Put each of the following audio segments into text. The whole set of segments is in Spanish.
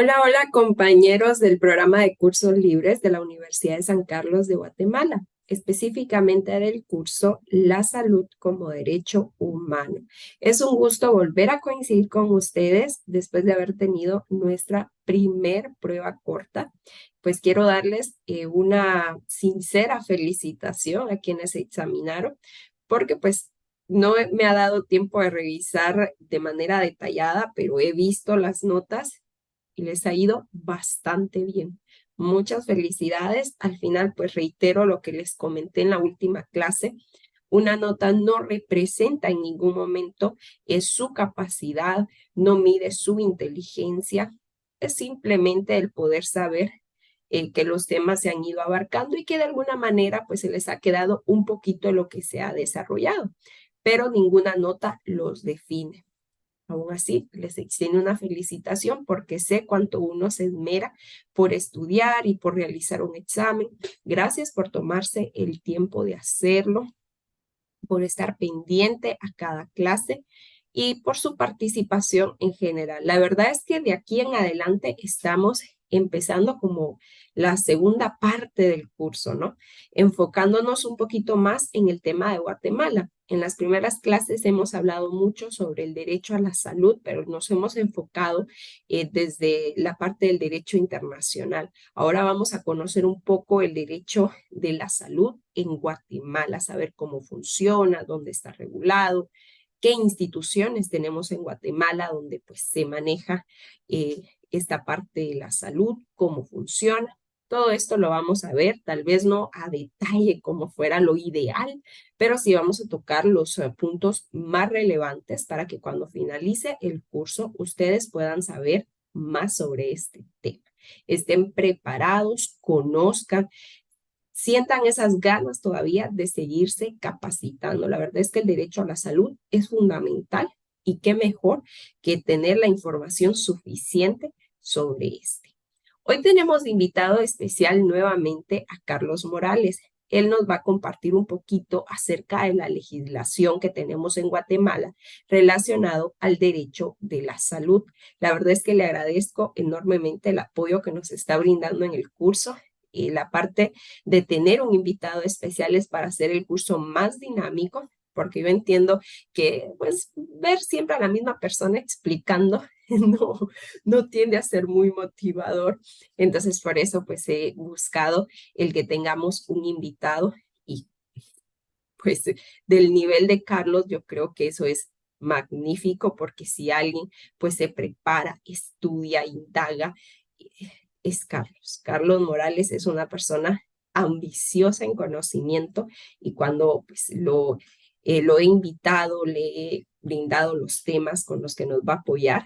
Hola, hola compañeros del programa de cursos libres de la Universidad de San Carlos de Guatemala, específicamente del curso La Salud como Derecho Humano. Es un gusto volver a coincidir con ustedes después de haber tenido nuestra primer prueba corta. Pues quiero darles una sincera felicitación a quienes se examinaron, porque pues no me ha dado tiempo de revisar de manera detallada, pero he visto las notas y les ha ido bastante bien. Muchas felicidades. Al final, pues reitero lo que les comenté en la última clase. Una nota no representa en ningún momento es su capacidad, no mide su inteligencia, es simplemente el poder saber que los temas se han ido abarcando y que de alguna manera pues se les ha quedado un poquito lo que se ha desarrollado, pero ninguna nota los define. Aún así, les extiendo una felicitación porque sé cuánto uno se esmera por estudiar y por realizar un examen. Gracias por tomarse el tiempo de hacerlo, por estar pendiente a cada clase y por su participación en general. La verdad es que de aquí en adelante estamos empezando como la segunda parte del curso, ¿no? Enfocándonos un poquito más en el tema de Guatemala. En las primeras clases hemos hablado mucho sobre el derecho a la salud, pero nos hemos enfocado desde la parte del derecho internacional. Ahora vamos a conocer un poco el derecho de la salud en Guatemala, saber cómo funciona, dónde está regulado, qué instituciones tenemos en Guatemala donde pues se maneja esta parte de la salud, cómo funciona. Todo esto lo vamos a ver, tal vez no a detalle como fuera lo ideal, pero sí vamos a tocar los puntos más relevantes para que cuando finalice el curso ustedes puedan saber más sobre este tema. Estén preparados, conozcan, sientan esas ganas todavía de seguirse capacitando. La verdad es que el derecho a la salud es fundamental y qué mejor que tener la información suficiente sobre este. Hoy tenemos de invitado especial nuevamente a Carlos Morales. Él nos va a compartir un poquito acerca de la legislación que tenemos en Guatemala relacionado al derecho de la salud. La verdad es que le agradezco enormemente el apoyo que nos está brindando en el curso y la parte de tener un invitado especial es para hacer el curso más dinámico, porque yo entiendo que pues ver siempre a la misma persona explicando no, no tiende a ser muy motivador. Entonces por eso pues he buscado el que tengamos un invitado y pues del nivel de Carlos yo creo que eso es magnífico porque si alguien pues se prepara, estudia, indaga, es Carlos. Carlos Morales es una persona ambiciosa en conocimiento y cuando pues, lo he invitado, le he brindado los temas con los que nos va a apoyar,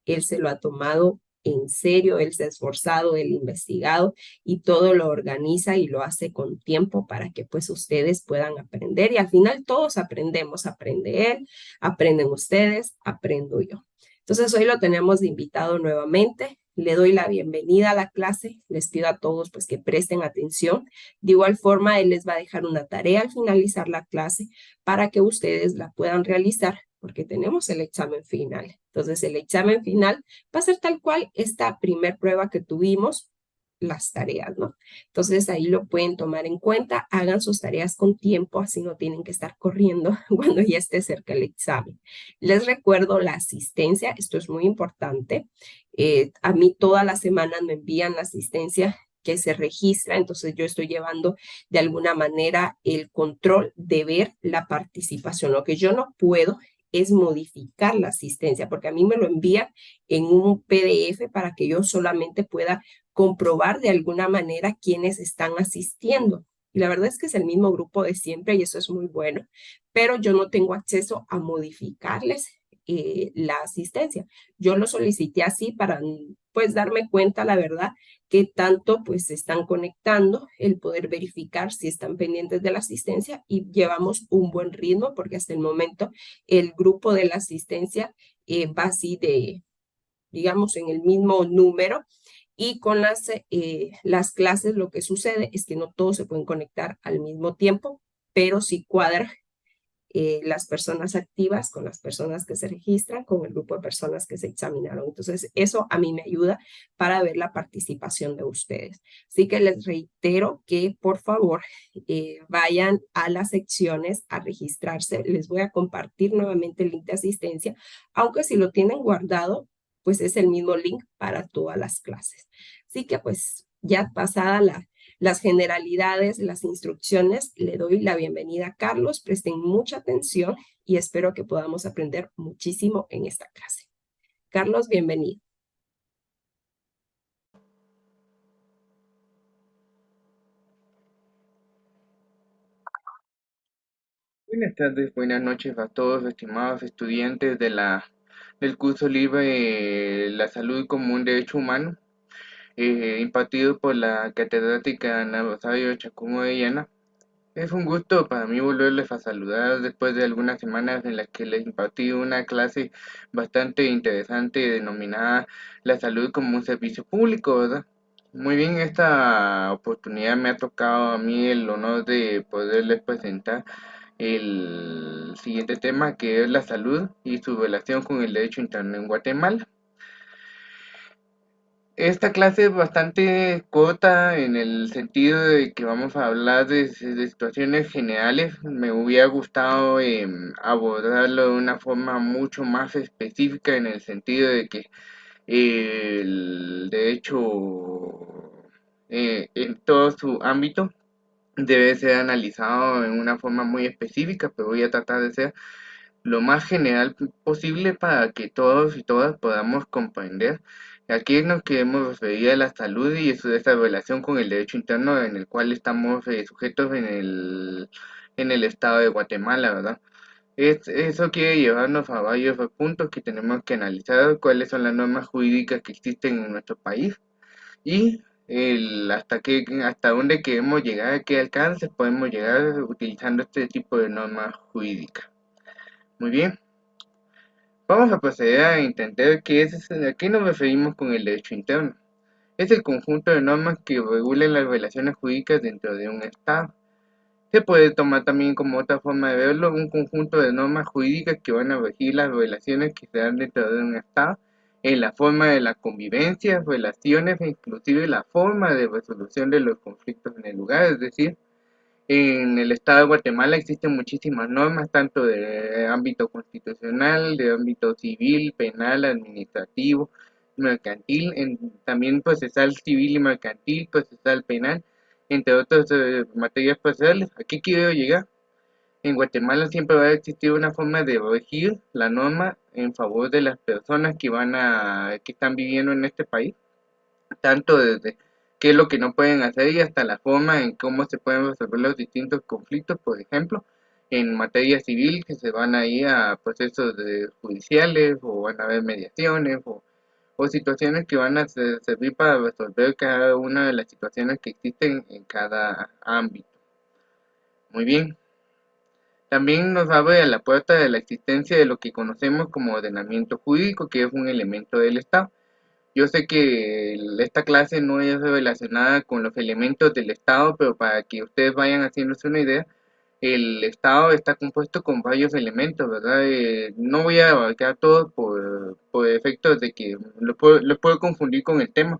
él se lo ha tomado en serio, él se ha esforzado, él ha investigado y todo lo organiza y lo hace con tiempo para que pues ustedes puedan aprender y al final todos aprendemos, aprende él, aprenden ustedes, aprendo yo. Entonces hoy lo tenemos de invitado nuevamente. Le doy la bienvenida a la clase, les pido a todos pues que presten atención. De igual forma, él les va a dejar una tarea al finalizar la clase para que ustedes la puedan realizar porque tenemos el examen final. Entonces, el examen final va a ser tal cual esta primer prueba que tuvimos, las tareas, ¿no? Entonces, ahí lo pueden tomar en cuenta, hagan sus tareas con tiempo, así no tienen que estar corriendo cuando ya esté cerca el examen. Les recuerdo la asistencia, esto es muy importante. A mí todas las semanas me envían la asistencia que se registra, entonces yo estoy llevando de alguna manera el control de ver la participación. Lo que yo no puedo es modificar la asistencia, porque a mí me lo envían en un PDF para que yo solamente pueda comprobar de alguna manera quiénes están asistiendo. Y la verdad es que es el mismo grupo de siempre y eso es muy bueno, pero yo no tengo acceso a modificarles la asistencia. Yo lo solicité así para pues darme cuenta, la verdad, que tanto pues se están conectando, el poder verificar si están pendientes de la asistencia y llevamos un buen ritmo porque hasta el momento el grupo de la asistencia va así de, digamos, en el mismo número y con las clases lo que sucede es que no todos se pueden conectar al mismo tiempo, pero sí cuadra las personas activas con las personas que se registran, con el grupo de personas que se examinaron. Entonces, eso a mí me ayuda para ver la participación de ustedes. Así que les reitero que por favor vayan a las secciones a registrarse. Les voy a compartir nuevamente el link de asistencia, aunque si lo tienen guardado, pues es el mismo link para todas las clases. Así que pues ya pasada las generalidades, las instrucciones, le doy la bienvenida a Carlos. Presten mucha atención y espero que podamos aprender muchísimo en esta clase. Carlos, bienvenido. Buenas tardes, buenas noches a todos, estimados estudiantes del curso libre La Salud como un Derecho Humano, impartido por la catedrática Ana Rosario Chacón Orellana. Es un gusto para mí volverles a saludar después de algunas semanas en las que les impartí una clase bastante interesante denominada La Salud como un Servicio Público, ¿verdad? Muy bien, esta oportunidad me ha tocado a mí el honor de poderles presentar el siguiente tema, que es la salud y su relación con el derecho interno en Guatemala. Esta clase es bastante corta en el sentido de que vamos a hablar de situaciones generales. Me hubiera gustado abordarlo de una forma mucho más específica en el sentido de que el derecho en todo su ámbito debe ser analizado en una forma muy específica, pero voy a tratar de ser lo más general posible para que todos y todas podamos comprender a qué nos queremos referir a la salud y esa relación con el derecho interno en el cual estamos sujetos en el estado de Guatemala, ¿verdad? Eso quiere llevarnos a varios puntos que tenemos que analizar, cuáles son las normas jurídicas que existen en nuestro país y hasta dónde queremos llegar, a qué alcance podemos llegar utilizando este tipo de normas jurídicas. Muy bien. Vamos a proceder a entender a qué nos referimos con el derecho interno. Es el conjunto de normas que regulan las relaciones jurídicas dentro de un Estado. Se puede tomar también como otra forma de verlo un conjunto de normas jurídicas que van a regir las relaciones que se dan dentro de un Estado, en la forma de la convivencia, relaciones e inclusive la forma de resolución de los conflictos en el lugar, es decir, en el estado de Guatemala existen muchísimas normas, tanto de ámbito constitucional, de ámbito civil, penal, administrativo, mercantil, también procesal civil y mercantil, procesal penal, entre otras materias procesales. ¿A qué quiero llegar? En Guatemala siempre va a existir una forma de regir la norma en favor de las personas que están viviendo en este país, tanto desde qué es lo que no pueden hacer y hasta la forma en cómo se pueden resolver los distintos conflictos, por ejemplo, en materia civil, que se van a ir a procesos judiciales o van a haber mediaciones o situaciones que van a servir para resolver cada una de las situaciones que existen en cada ámbito. Muy bien. También nos abre a la puerta de la existencia de lo que conocemos como ordenamiento jurídico, que es un elemento del Estado. Yo sé que esta clase no es relacionada con los elementos del Estado, pero para que ustedes vayan haciéndose una idea, el Estado está compuesto con varios elementos, ¿verdad? No voy a abarcar todos por efectos de que lo puedo confundir con el tema,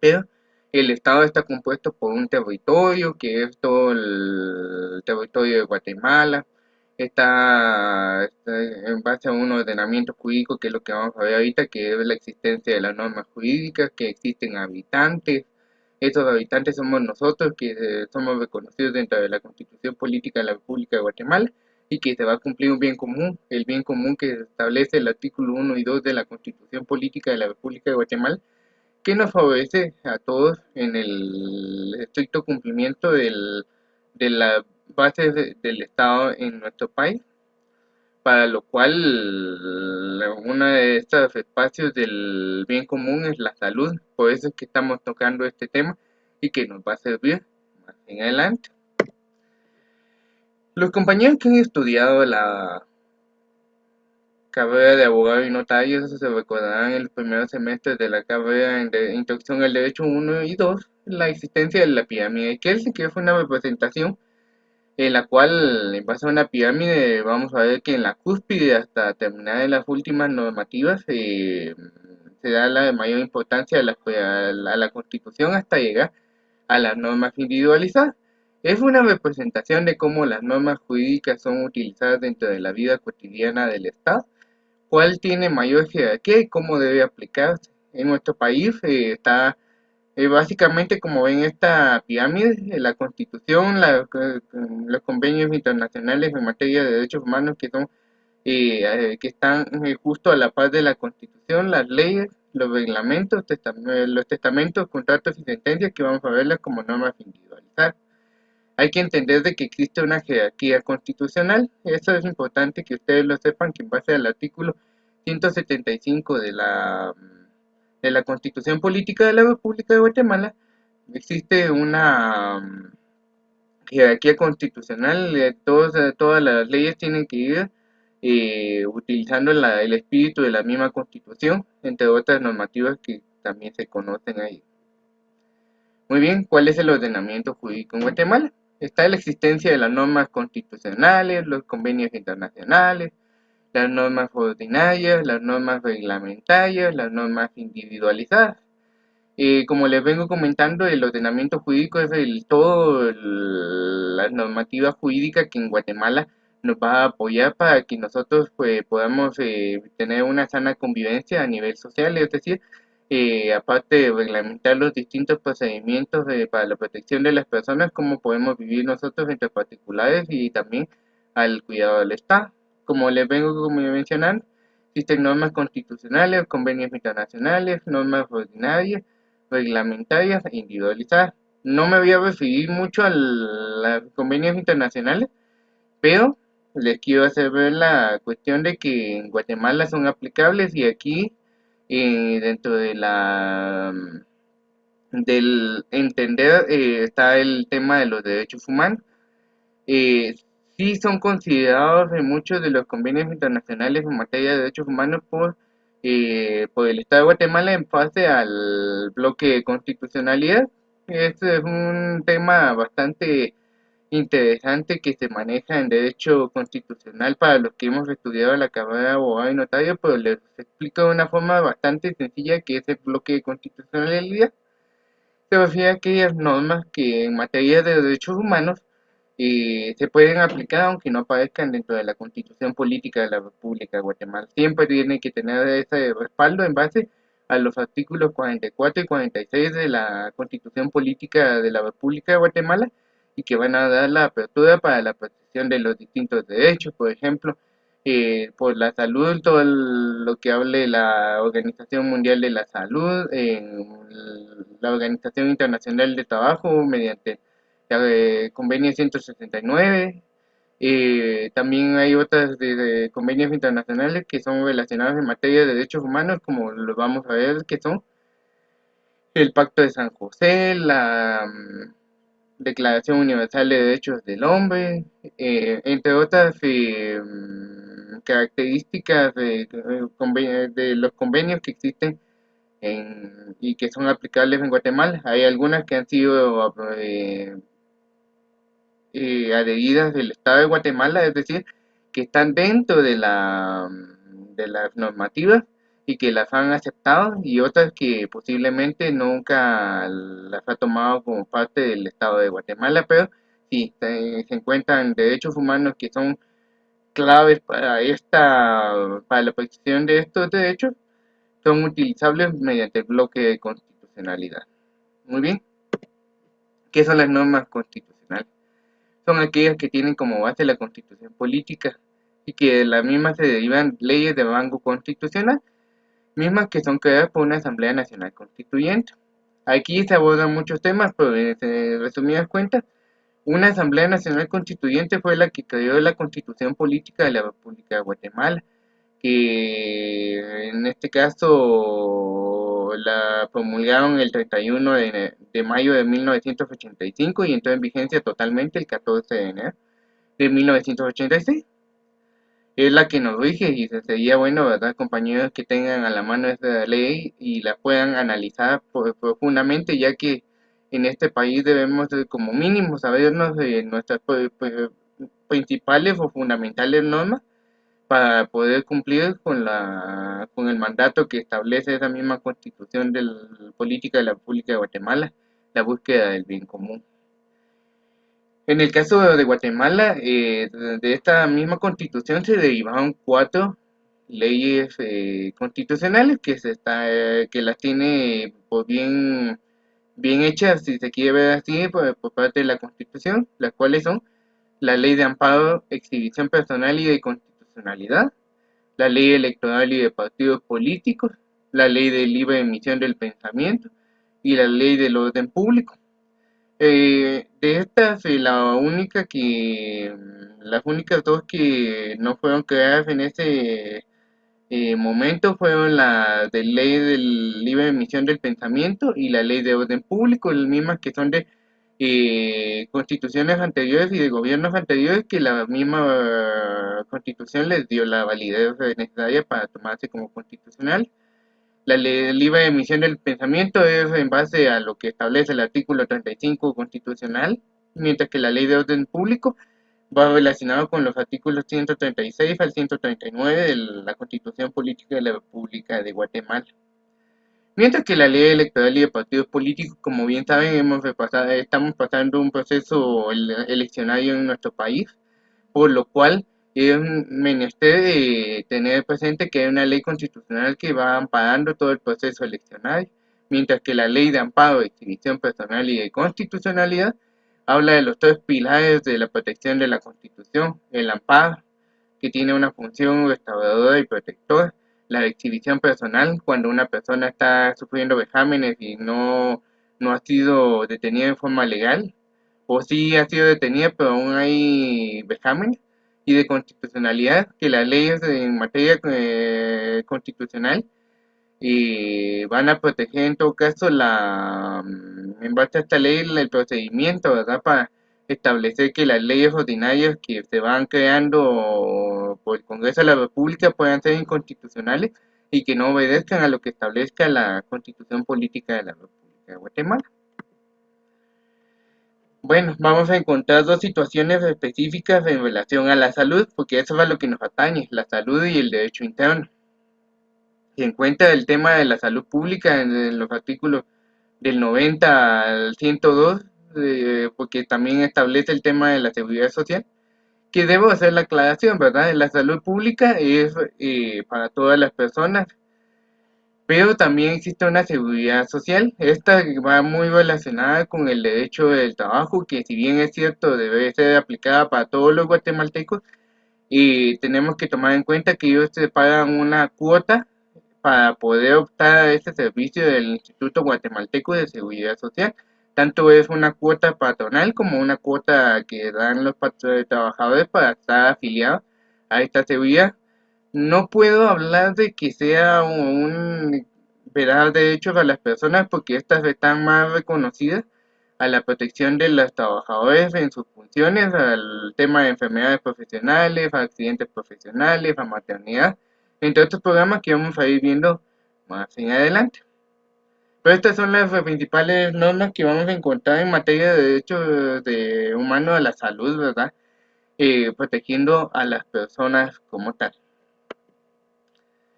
pero el Estado está compuesto por un territorio, que es todo el territorio de Guatemala, está en base a un ordenamiento jurídico, que es lo que vamos a ver ahorita, que es la existencia de las normas jurídicas, que existen habitantes. Esos habitantes somos nosotros, que somos reconocidos dentro de la Constitución Política de la República de Guatemala, y que se va a cumplir un bien común, el bien común que establece el artículo 1 y 2 de la Constitución Política de la República de Guatemala, que nos favorece a todos en el estricto cumplimiento de las bases del Estado en nuestro país, para lo cual uno de estos espacios del bien común es la salud. Por eso es que estamos tocando este tema y que nos va a servir más en adelante. Los compañeros que han estudiado la carrera de abogado y notario, eso se recordarán en los primeros semestres de la carrera de Introducción al Derecho 1 y 2, la existencia de la pirámide de Kelsen, que fue una representación en la cual, en base a una pirámide, vamos a ver que en la cúspide, hasta terminar en las últimas normativas, se da la mayor importancia a la Constitución hasta llegar a las normas individualizadas. Es una representación de cómo las normas jurídicas son utilizadas dentro de la vida cotidiana del Estado, cuál tiene mayor jerarquía y cómo debe aplicarse. En nuestro país básicamente, como ven esta pirámide, la Constitución, los convenios internacionales en materia de derechos humanos que están justo a la par de la Constitución, las leyes, los reglamentos, los testamentos, contratos y sentencias que vamos a verlas como normas individualizadas. Hay que entender de que existe una jerarquía constitucional. Eso es importante que ustedes lo sepan, que en base al artículo 175 de la Constitución Política de la República de Guatemala existe una jerarquía constitucional. Todas las leyes tienen que ir utilizando el espíritu de la misma Constitución, entre otras normativas que también se conocen ahí. Muy bien, ¿cuál es el ordenamiento jurídico en Guatemala? Está la existencia de las normas constitucionales, los convenios internacionales, las normas ordinarias, las normas reglamentarias, las normas individualizadas. Como les vengo comentando, el ordenamiento jurídico es la normativa jurídica que en Guatemala nos va a apoyar para que nosotros pues, podamos tener una sana convivencia a nivel social, es decir, aparte de reglamentar los distintos procedimientos para la protección de las personas, cómo podemos vivir nosotros entre particulares y también al cuidado del Estado. Como les vengo mencionando, existen normas constitucionales, convenios internacionales, normas ordinarias, reglamentarias e individualizadas. No me voy a referir mucho a los convenios internacionales, pero les quiero hacer ver la cuestión de que en Guatemala son aplicables y aquí dentro de del entender está el tema de los derechos humanos. Eh, sí son considerados en muchos de los convenios internacionales en materia de derechos humanos por el Estado de Guatemala en base al bloque de constitucionalidad. Este es un tema bastante interesante que se maneja en derecho constitucional para los que hemos estudiado la carrera de abogado y notario, pero les explico de una forma bastante sencilla que es el bloque de constitucionalidad. Se refiere a aquellas normas que en materia de derechos humanos se pueden aplicar aunque no aparezcan dentro de la Constitución Política de la República de Guatemala. Siempre tiene que tener ese respaldo en base a los artículos 44 y 46 de la Constitución Política de la República de Guatemala y que van a dar la apertura para la protección de los distintos derechos, por ejemplo, por la salud, todo lo que hable la Organización Mundial de la Salud, la Organización Internacional de Trabajo, mediante convenio 169. También hay otras de convenios internacionales que son relacionados en materia de derechos humanos, como lo vamos a ver, que son el Pacto de San José, la Declaración Universal de Derechos del Hombre, entre otras características de los convenios que existen y que son aplicables en Guatemala. Hay algunas que han sido adheridas del Estado de Guatemala, es decir, que están dentro de las normativas y que las han aceptado, y otras que posiblemente nunca las ha tomado como parte del Estado de Guatemala, pero sí se encuentran derechos humanos que son claves para la protección de estos derechos, son utilizables mediante el bloque de constitucionalidad. Muy bien, ¿qué son las normas constitucionales? Son aquellas que tienen como base la constitución política y que de la misma se derivan leyes de rango constitucional, mismas que son creadas por una Asamblea Nacional Constituyente. Aquí se abordan muchos temas, pero en resumidas cuentas, una Asamblea Nacional Constituyente fue la que creó la Constitución Política de la República de Guatemala, que en este caso la promulgaron el 31 de mayo de 1985 y entró en vigencia totalmente el 14 de enero de 1986. Es la que nos rige y sería bueno, ¿verdad?, compañeros, que tengan a la mano esta ley y la puedan analizar profundamente, ya que en este país debemos como mínimo sabernos nuestras principales o fundamentales normas para poder cumplir con el mandato que establece esa misma Constitución de la Política de la República de Guatemala, la búsqueda del bien común. En el caso de Guatemala, de esta misma Constitución se derivaron 4 leyes constitucionales que las tiene pues, bien hechas, si se quiere ver así, por parte de la Constitución, las cuales son la Ley de Amparo, Exhibición Personal y de Constitucionalidad, la Ley Electoral y de Partidos Políticos, la Ley de Libre Emisión del Pensamiento y la Ley del Orden Público. De estas, las únicas dos que no fueron creadas en ese momento fueron la de ley de libre emisión del pensamiento y la ley de orden público, las mismas que son de constituciones anteriores y de gobiernos anteriores que la misma constitución les dio la validez necesaria para tomarse como constitucional. La ley de libre emisión del pensamiento es en base a lo que establece el artículo 35 constitucional, mientras que la ley de orden público va relacionado con los artículos 136 al 139 de la Constitución Política de la República de Guatemala. Mientras que la ley electoral y de partidos políticos, como bien saben, estamos pasando un proceso eleccionario en nuestro país, por lo cual es menester tener presente que hay una ley constitucional que va amparando todo el proceso eleccionario, mientras que la ley de amparo, exhibición personal y de constitucionalidad habla de los 3 pilares de la protección de la Constitución: el amparo, que tiene una función restauradora y protectora; la exhibición personal, cuando una persona está sufriendo vejámenes y no ha sido detenida en forma legal, o sí ha sido detenida pero aún hay vejámenes; y de constitucionalidad, que las leyes en materia constitucional van a proteger en todo caso en base a esta ley el procedimiento, ¿verdad? Para establecer que las leyes ordinarias que se van creando por el Congreso de la República puedan ser inconstitucionales y que no obedezcan a lo que establezca la Constitución Política de la República de Guatemala. Bueno, vamos a encontrar 2 situaciones específicas en relación a la salud, porque eso es a lo que nos atañe, la salud y el derecho interno. Se encuentra el tema de la salud pública en los artículos del 90 al 102, porque también establece el tema de la seguridad social, que debo hacer la aclaración, ¿verdad? La salud pública es para todas las personas, pero también existe una seguridad social. Esta va muy relacionada con el derecho del trabajo, que si bien es cierto debe ser aplicada para todos los guatemaltecos, y tenemos que tomar en cuenta que ellos se pagan una cuota para poder optar a este servicio del Instituto Guatemalteco de Seguridad Social. Tanto es una cuota patronal como una cuota que dan los trabajadores para estar afiliados a esta seguridad. No puedo hablar de que sea un velar derechos a las personas, porque estas están más reconocidas a la protección de los trabajadores en sus funciones, al tema de enfermedades profesionales, a accidentes profesionales, a maternidad, entre otros programas que vamos a ir viendo más en adelante. Pero estas son las principales normas que vamos a encontrar en materia de derechos humanos a la salud, ¿verdad? Protegiendo a las personas como tal.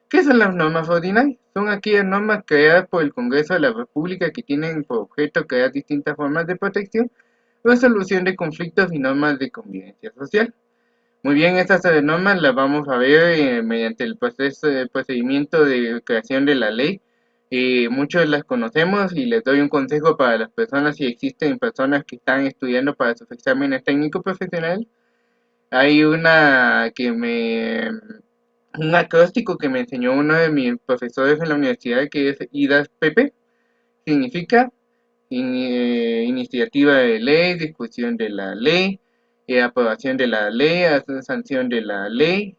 ¿Qué son las normas ordinarias? Son aquellas normas creadas por el Congreso de la República que tienen por objeto crear distintas formas de protección, resolución de conflictos y normas de convivencia social. Muy bien, estas normas las vamos a ver mediante el procedimiento de creación de la ley. Muchos las conocemos y les doy un consejo para las personas, si existen personas que están estudiando para sus exámenes técnicos profesionales. Hay un acróstico que me enseñó uno de mis profesores en la universidad, que es IDAS-PP. Significa iniciativa de ley, discusión de la ley, aprobación de la ley, sanción de la ley,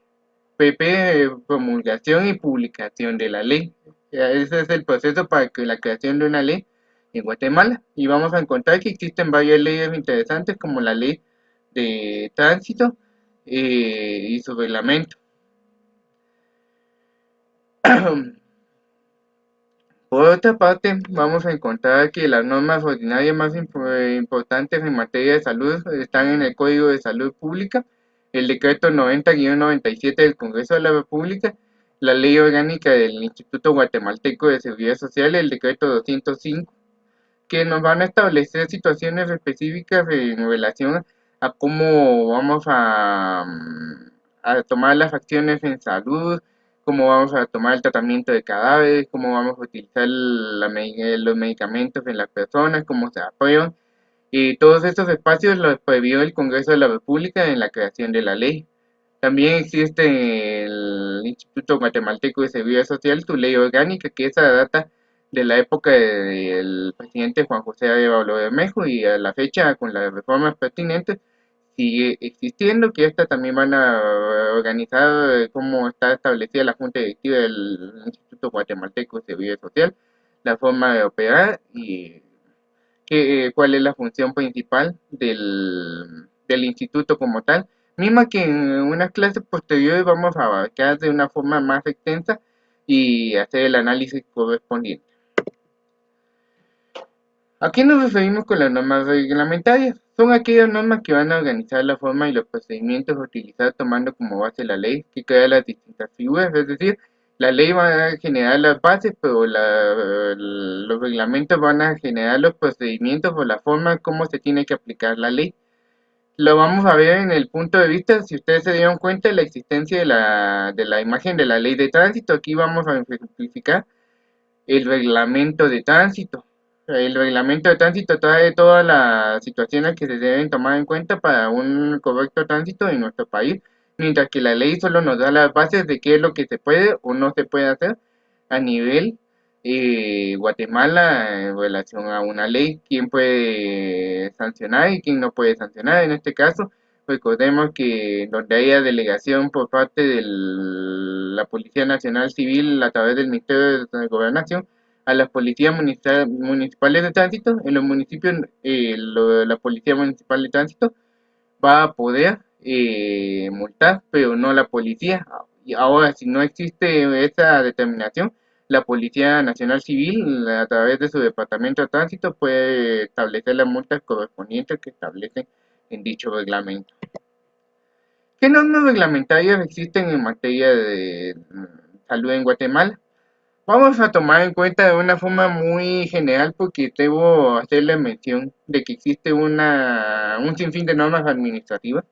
PP, promulgación y publicación de la ley. Ese es el proceso para que la creación de una ley en Guatemala. Y vamos a encontrar que existen varias leyes interesantes, como la ley de tránsito y su reglamento. Por otra parte, vamos a encontrar que las normas ordinarias más importantes en materia de salud están en el Código de Salud Pública, el Decreto 90-97 del Congreso de la República, la Ley Orgánica del Instituto Guatemalteco de Seguridad Social, el Decreto 205, que nos van a establecer situaciones específicas en relación a cómo vamos a tomar las acciones en salud, cómo vamos a tomar el tratamiento de cadáveres, cómo vamos a utilizar los medicamentos en las personas, cómo se aprueban. Y todos estos espacios los previó el Congreso de la República en la creación de la ley. También existe el Instituto Guatemalteco de Seguridad Social, su ley orgánica, que esa data de la época del presidente Juan José Arevalo Bermejo y a la fecha con las reformas pertinentes sigue existiendo, que esta también van a organizar cómo está establecida la Junta Directiva del Instituto Guatemalteco de Seguridad Social, la forma de operar y cuál es la función principal del instituto como tal, misma que en unas clases posteriores vamos a abarcar de una forma más extensa y hacer el análisis correspondiente. ¿A qué nos referimos con las normas reglamentarias? Son aquellas normas que van a organizar la forma y los procedimientos a utilizar tomando como base la ley que crea las distintas figuras, es decir, la ley va a generar las bases, pero los reglamentos van a generar los procedimientos o la forma como se tiene que aplicar la ley. Lo vamos a ver en el punto de vista, si ustedes se dieron cuenta de la existencia de la imagen de la ley de tránsito, aquí vamos a ejemplificar el reglamento de tránsito. El reglamento de tránsito trae todas las situaciones que se deben tomar en cuenta para un correcto tránsito en nuestro país, mientras que la ley solo nos da las bases de qué es lo que se puede o no se puede hacer a nivel Guatemala en relación a una ley, quién puede sancionar y quién no puede sancionar. En este caso, recordemos que donde haya delegación por parte de la Policía Nacional Civil a través del Ministerio de Gobernación, a las policías municipales de tránsito, en los municipios la Policía Municipal de Tránsito va a poder multar, pero no la policía. Y ahora, si no existe esa determinación, la Policía Nacional Civil, a través de su Departamento de Tránsito, puede establecer las multas correspondientes que establecen en dicho reglamento. ¿Qué normas reglamentarias existen en materia de salud en Guatemala? Vamos a tomar en cuenta de una forma muy general porque debo hacerle mención de que existe un sinfín de normas administrativas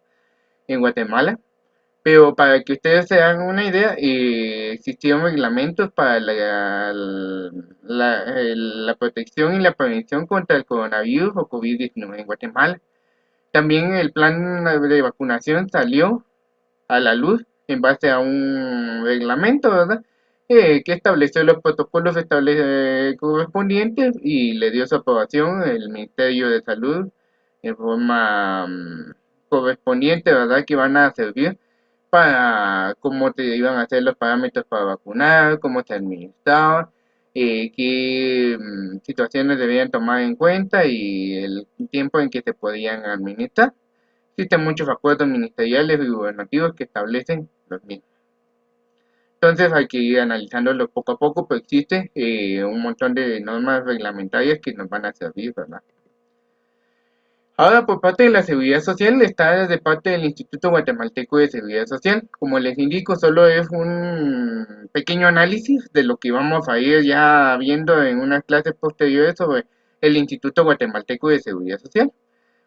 en Guatemala, pero para que ustedes se hagan una idea, existieron reglamentos para la protección y la prevención contra el coronavirus o COVID-19 en Guatemala. También el plan de vacunación salió a la luz en base a un reglamento, ¿verdad? Que estableció los protocolos correspondientes y le dio su aprobación el Ministerio de Salud en forma correspondiente, ¿verdad? Que van a servir para cómo te iban a hacer los parámetros para vacunar, cómo se administraba, qué situaciones debían tomar en cuenta y el tiempo en que se podían administrar. Existen muchos acuerdos ministeriales y gubernativos que establecen los mismos. Entonces hay que ir analizándolo poco a poco, pero existe un montón de normas reglamentarias que nos van a servir, ¿verdad? Ahora, por parte de la Seguridad Social, está desde parte del Instituto Guatemalteco de Seguridad Social. Como les indico, solo es un pequeño análisis de lo que vamos a ir ya viendo en unas clases posteriores sobre el Instituto Guatemalteco de Seguridad Social.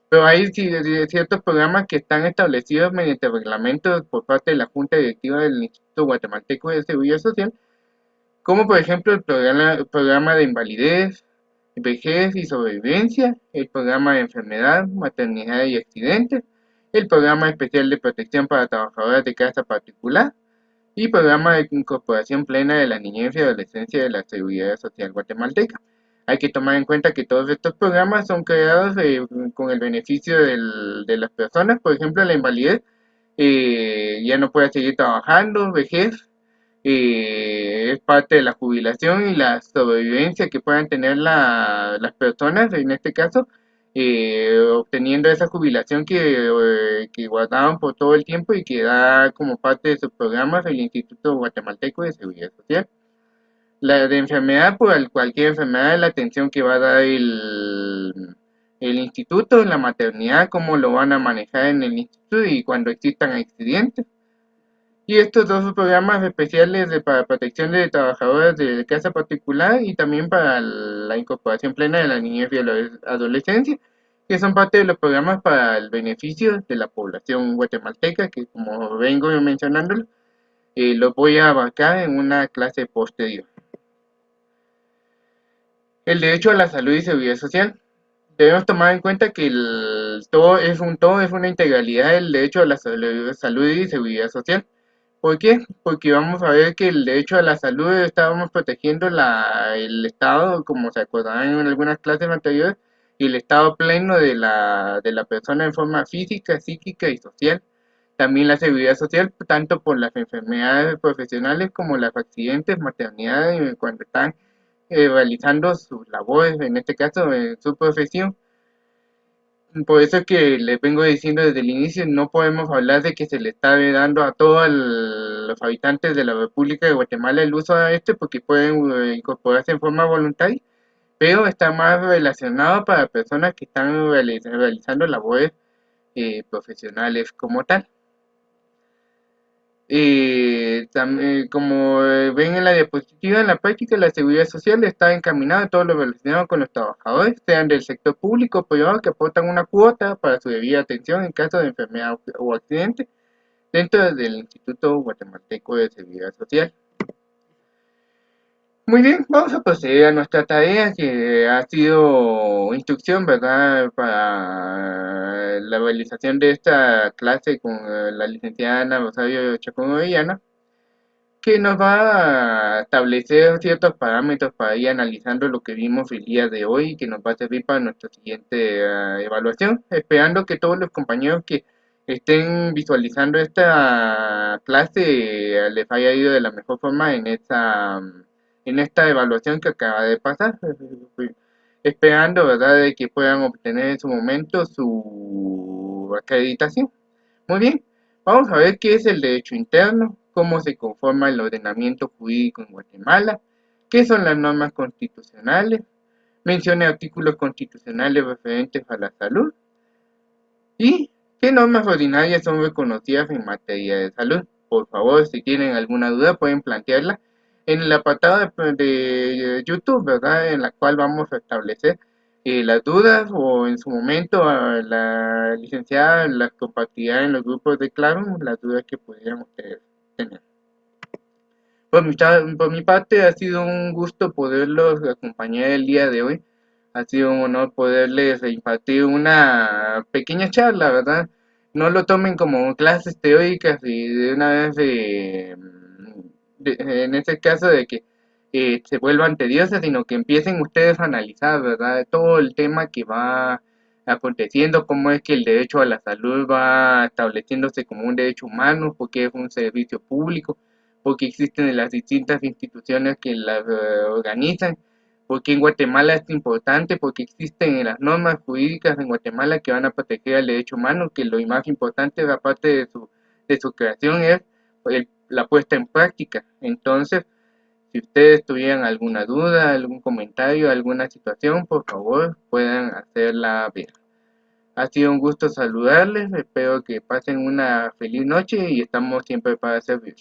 Pero hay ciertos programas que están establecidos mediante reglamentos por parte de la Junta Directiva del Instituto Guatemalteco de Seguridad Social, como por ejemplo el programa de invalidez, vejez y sobrevivencia, el programa de enfermedad, maternidad y accidentes, el programa especial de protección para trabajadoras de casa particular y programa de incorporación plena de la niñez y adolescencia de la seguridad social guatemalteca. Hay que tomar en cuenta que todos estos programas son creados con el beneficio de las personas, por ejemplo, la invalidez, ya no puede seguir trabajando, vejez, es parte de la jubilación y la sobrevivencia que puedan tener las personas, en este caso, obteniendo esa jubilación que guardaban por todo el tiempo y que da como parte de sus programas el Instituto Guatemalteco de Seguridad Social. La de enfermedad, pues cualquier enfermedad, la atención que va a dar el instituto en la maternidad, cómo lo van a manejar en el instituto y cuando existan accidentes. Y estos dos programas especiales para protección de trabajadoras de casa particular y también para la incorporación plena de la niñez y la adolescencia, que son parte de los programas para el beneficio de la población guatemalteca, que como vengo mencionándolo, lo voy a abarcar en una clase posterior. El derecho a la salud y seguridad social. Debemos tomar en cuenta que el todo es un todo, es una integralidad del derecho a la salud y seguridad social. ¿Por qué? Porque vamos a ver que el derecho a la salud estábamos protegiendo el estado, como se acordarán en algunas clases anteriores, y el estado pleno de la persona en forma física, psíquica y social. También la seguridad social, tanto por las enfermedades profesionales como los accidentes, maternidades, cuando están realizando sus labores, en este caso en su profesión. Por eso es que les vengo diciendo desde el inicio, no podemos hablar de que se le está dando a todos los habitantes de la República de Guatemala el uso a este porque pueden incorporarse en forma voluntaria, pero está más relacionado para personas que están realizando labores profesionales como tal. Como ven en la diapositiva, en la práctica la seguridad social está encaminada a todo lo relacionado con los trabajadores, sean del sector público o privado, que aportan una cuota para su debida atención en caso de enfermedad o accidente dentro del Instituto Guatemalteco de Seguridad Social. Muy bien, vamos a proceder a nuestra tarea que ha sido instrucción, ¿verdad?, para la realización de esta clase con la licenciada Ana Rosario Chacón Orellana, que nos va a establecer ciertos parámetros para ir analizando lo que vimos el día de hoy y que nos va a servir para nuestra siguiente evaluación, esperando que todos los compañeros que estén visualizando esta clase les haya ido de la mejor forma en esta evaluación que acaba de pasar, esperando, ¿verdad?, de que puedan obtener en su momento su acreditación. Muy bien, vamos a ver qué es el derecho interno, cómo se conforma el ordenamiento jurídico en Guatemala, qué son las normas constitucionales, mencione artículos constitucionales referentes a la salud y qué normas ordinarias son reconocidas en materia de salud. Por favor, si tienen alguna duda pueden plantearla en el apartado de YouTube, ¿verdad? En la cual vamos a establecer las dudas o en su momento a la licenciada las compartirá en los grupos de Claro las dudas que pudieran ustedes tener. Por mi parte ha sido un gusto poderlos acompañar el día de hoy. Ha sido un honor poderles impartir una pequeña charla, ¿verdad? No lo tomen como clases teóricas y de una vez, en este caso, de que se vuelvan tediosas, sino que empiecen ustedes a analizar, ¿verdad? Todo el tema que va aconteciendo, cómo es que el derecho a la salud va estableciéndose como un derecho humano, porque es un servicio público, porque existen las distintas instituciones que las organizan, porque en Guatemala es importante, porque existen las normas jurídicas en Guatemala que van a proteger al derecho humano, que lo más importante, aparte de su creación, es la puesta en práctica. Entonces, si ustedes tuvieran alguna duda, algún comentario, alguna situación, por favor, puedan hacerla ver. Ha sido un gusto saludarles, espero que pasen una feliz noche y estamos siempre para servir.